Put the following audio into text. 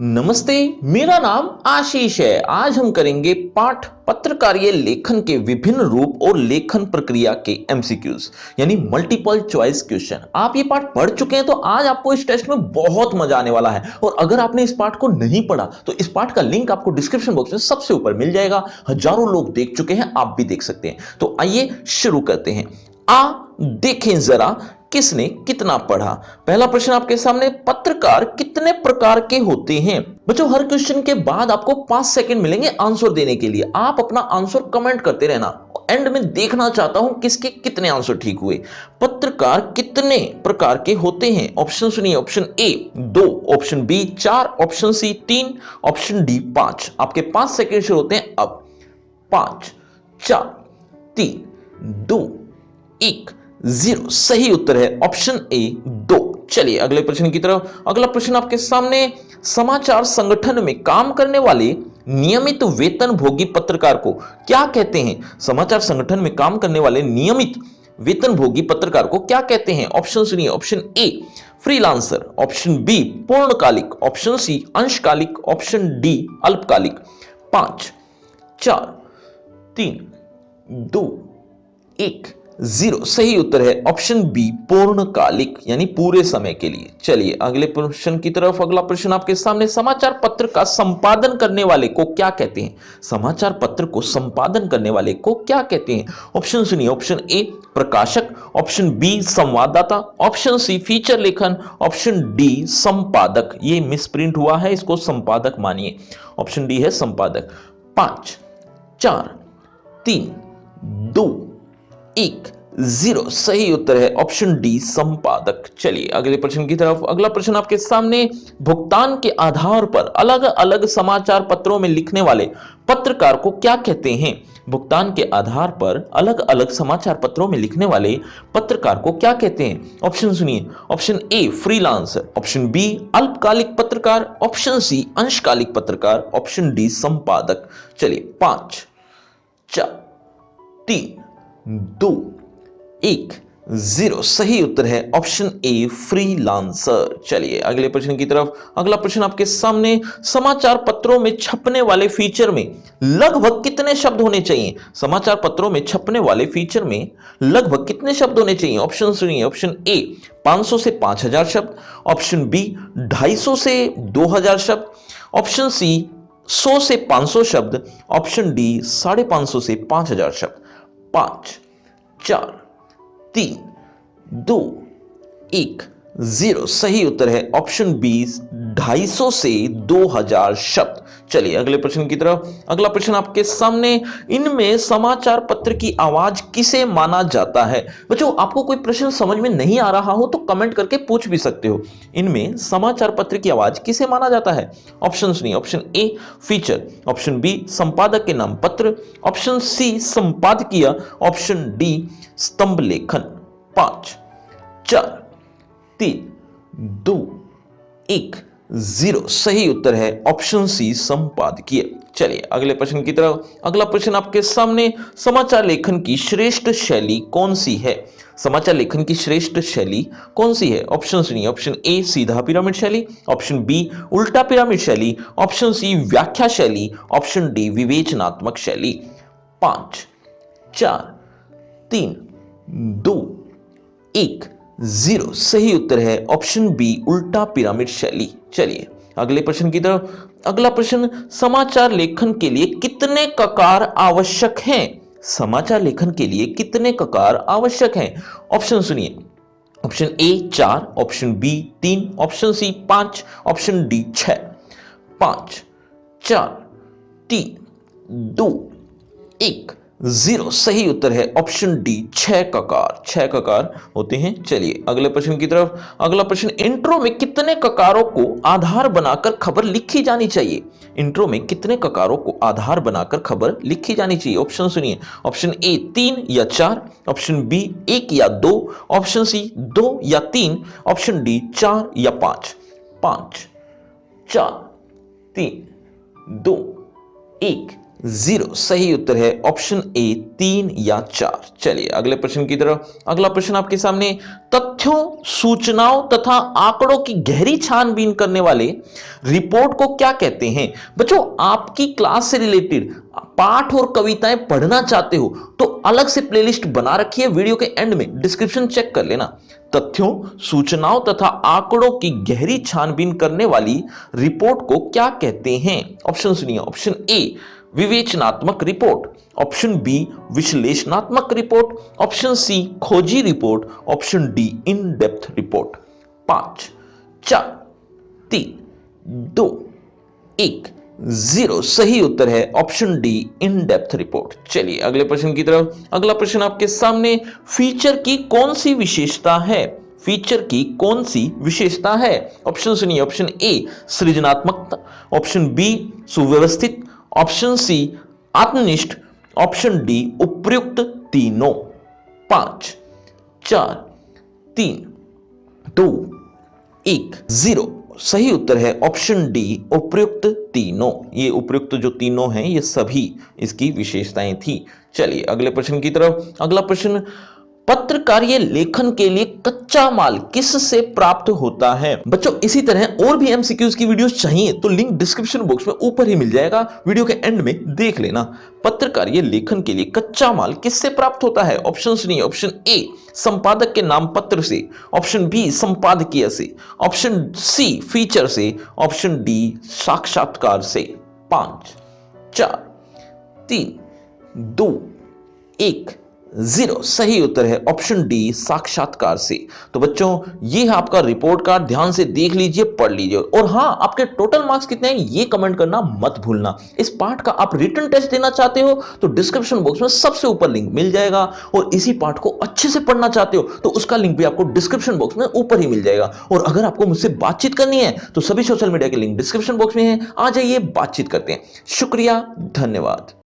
नमस्ते, मेरा नाम आशीष है। आज हम करेंगे पाठ पत्रकारीय लेखन के विभिन्न रूप और लेखन प्रक्रिया के एमसीक्यूज यानी मल्टीपल चॉइस क्वेश्चन। आप ये पाठ पढ़ चुके हैं तो आज आपको इस टेस्ट में बहुत मजा आने वाला है। और अगर आपने इस पाठ को नहीं पढ़ा तो इस पाठ का लिंक आपको डिस्क्रिप्शन बॉक्स में सबसे ऊपर मिल जाएगा। हजारों लोग देख चुके हैं, आप भी देख सकते हैं। तो आइए शुरू करते हैं। देखें जरा किसने कितना पढ़ा। पहला प्रश्न आपके सामने, पत्रकार कितने प्रकार के होते हैं? बच्चों, हर क्वेश्चन के बाद आपको 5 सेकंड मिलेंगे आंसर देने के लिए। आप अपना आंसर कमेंट करते रहना, एंड में देखना चाहता हूं किसके कितने आंसर ठीक हुए। पत्रकार कितने प्रकार के होते हैं? ऑप्शन सुनिए। Option A 2, option B 4, option C 3, option D 5। आपके 5 सेकंड शुरू होते हैं अब। 5 4 3 2 1 0। सही उत्तर है ऑप्शन ए 2। चलिए अगले प्रश्न की तरफ। अगला प्रश्न आपके सामने, समाचार संगठन में काम करने वाले नियमित वेतनभोगी पत्रकार को क्या कहते हैं? समाचार संगठन में काम करने वाले नियमित वेतनभोगी पत्रकार को क्या कहते हैं? ऑप्शन सुनिए। Option A freelancer, option B पूर्णकालिक, ऑप्शन सी अंशकालिक, ऑप्शन डी अल्पकालिक। 5 4 3 2 1 0। सही उत्तर है ऑप्शन बी पूर्णकालिक यानी पूरे समय के लिए। चलिए अगले प्रश्न की तरफ। अगला प्रश्न आपके सामने, समाचार पत्र का संपादन करने वाले को क्या कहते हैं? समाचार पत्र को संपादन करने वाले को क्या कहते हैं? ऑप्शन सुनिए। ऑप्शन ए प्रकाशक, ऑप्शन बी संवाददाता, ऑप्शन सी फीचर लेखन, ऑप्शन डी संपादक। ये मिसप्रिंट हुआ है, इसको संपादक मानिए। ऑप्शन डी है संपादक। 5 4 3 2 1 0। सही उत्तर है ऑप्शन डी संपादक। चलिए अगले प्रश्न की तरफ। अगला प्रश्न आपके सामने, भुगतान के आधार पर अलग अलग समाचार पत्रों में लिखने वाले पत्रकार को क्या कहते हैं? भुगतान के आधार पर अलग अलग समाचार पत्रों में लिखने वाले पत्रकार को क्या कहते हैं? ऑप्शन सुनिए। Option A freelancer, option B अल्पकालिक पत्रकार, ऑप्शन सी अंशकालिक पत्रकार, ऑप्शन डी संपादक। चलिए 5 4 3 2 1 0। सही उत्तर है ऑप्शन ए फ्रीलांसर। चलिए अगले प्रश्न की तरफ। अगला प्रश्न आपके सामने, समाचार पत्रों में छपने वाले फीचर में लगभग कितने शब्द होने चाहिए? समाचार पत्रों में छपने वाले फीचर में लगभग कितने शब्द होने चाहिए? ऑप्शन सुनिए। ऑप्शन ए 500 से 5000 शब्द, ऑप्शन बी 250 से 2000 शब्द, ऑप्शन सी 100 से 500 शब्द, ऑप्शन डी 550 से 5000 शब्द। 5 4 3 2 1 0। सही उत्तर है ऑप्शन बी 250 से 2000 शब्द। चलिए अगले प्रश्न की तरफ। अगला प्रश्न आपके सामने, इनमें समाचार पत्र की आवाज किसे माना जाता है? बच्चों, आपको कोई प्रश्न समझ में नहीं आ रहा हो तो कमेंट करके पूछ भी सकते हो। इनमें समाचार पत्र की आवाज किसे माना जाता है? ऑप्शन सुनिए। Option A feature, option B संपादक के नाम पत्र, ऑप्शन सी संपादकीय, ऑप्शन डी स्तंभ लेखन। 5 4 3 2 1 0। सही उत्तर है ऑप्शन सी संपादकीय। चलिए अगले प्रश्न की तरफ। अगला प्रश्न आपके सामने, समाचार लेखन की श्रेष्ठ शैली कौन सी है? समाचार लेखन की श्रेष्ठ शैली कौन सी है? ऑप्शन सुनिए। ऑप्शन ए सीधा पिरामिड शैली, ऑप्शन बी उल्टा पिरामिड शैली, ऑप्शन सी व्याख्या शैली, ऑप्शन डी विवेचनात्मक शैली। 5 4 3 2 1 0। सही उत्तर है ऑप्शन बी उल्टा पिरामिड शैली। चलिए अगले प्रश्न की तरफ। अगला प्रश्न, समाचार लेखन के लिए कितने ककार आवश्यक हैं? समाचार लेखन के लिए कितने ककार आवश्यक हैं? ऑप्शन सुनिए। Option A 4, option B 3, option C 5, option D 6। 5 4 3 2 1 0। सही उत्तर है ऑप्शन डी 6 ककार। 6 ककार होते हैं। चलिए अगले प्रश्न की तरफ। अगला प्रश्न, इंट्रो में कितने ककारों को आधार बनाकर खबर लिखी जानी चाहिए? इंट्रो में कितने ककारों को आधार बनाकर खबर लिखी जानी चाहिए? ऑप्शन सुनिए। ऑप्शन ए 3 या 4, ऑप्शन बी 1 या 2, ऑप्शन सी 2 या 3, ऑप्शन डी 4 या 5। 5 4 3 2 1 0। सही उत्तर है ऑप्शन ए 3 या 4। चलिए अगले प्रश्न की तरफ। अगला प्रश्न आपके सामने, तथ्य तथ्यों, सूचनाओं तथा आंकड़ों की गहरी छानबीन करने वाले रिपोर्ट को क्या कहते हैं? बच्चों, आपकी क्लास से रिलेटेड पाठ और कविताएं पढ़ना चाहते हो तो अलग से प्लेलिस्ट बना रखी है, वीडियो के एंड में डिस्क्रिप्शन चेक कर लेना। तथ्यों, सूचनाओं तथा आंकड़ों की गहरी छानबीन करने वाली रिपोर्ट को क्या कहते हैं? ऑप्शन सुनिए। ऑप्शन ए विवेचनात्मक रिपोर्ट, ऑप्शन बी विश्लेषणात्मक रिपोर्ट, ऑप्शन सी खोजी report, option D in depth report. 5 4 3 2 1 0। सही उत्तर है option D in depth report. चलिए अगले प्रश्न की तरफ। अगला प्रश्न आपके सामने, फीचर की कौन सी विशेषता है? फीचर की कौन सी विशेषता है? ऑप्शन सुनिए। ऑप्शन ए सृजनात्मकता, ऑप्शन बी सुव्यवस्थित, ऑप्शन सी आत्मनिष्ठ, ऑप्शन डी उपयुक्त तीनों। 5 4 3 2 1 0। सही उत्तर है ऑप्शन डी उपयुक्त तीनों। ये उपयुक्त जो तीनों हैं ये सभी इसकी विशेषताएं थी। चलिए अगले प्रश्न की तरफ। अगला प्रश्न, पत्रकारीय लेखन के लिए कच्चा माल किस से प्राप्त होता है? बच्चों, इसी तरह और भी एमसीक्यूज की वीडियोस चाहिए तो लिंक डिस्क्रिप्शन बॉक्स में ऊपर ही मिल जाएगा, वीडियो के एंड में देख लेना। पत्रकारीय लेखन के लिए कच्चा माल किससे प्राप्त होता है? ऑप्शन सुनिए। ऑप्शन ए संपादक के नाम पत्र से, ऑप्शन बी संपादकीय से, ऑप्शन सी फीचर से, ऑप्शन डी साक्षात्कार से। 5 4 3 2 1 0। सही उत्तर है ऑप्शन डी साक्षात्कार से। तो बच्चों, ये है आपका रिपोर्ट कार्ड, ध्यान से देख लीजिए, पढ़ लीजिए। और हां, आपके टोटल मार्क्स कितने हैं ये कमेंट करना मत भूलना। इस पार्ट का आप रिटन टेस्ट देना चाहते हो तो डिस्क्रिप्शन बॉक्स में सबसे ऊपर लिंक मिल जाएगा, और इसी पार्ट को अच्छे से पढ़ना चाहते हो तो उसका लिंक भी आपको डिस्क्रिप्शन बॉक्स में ऊपर ही मिल जाएगा। और अगर आपको मुझसे बातचीत करनी है तो सभी सोशल मीडिया के लिंक डिस्क्रिप्शन बॉक्स में है, आ जाइए, बातचीत करते हैं। शुक्रिया, धन्यवाद।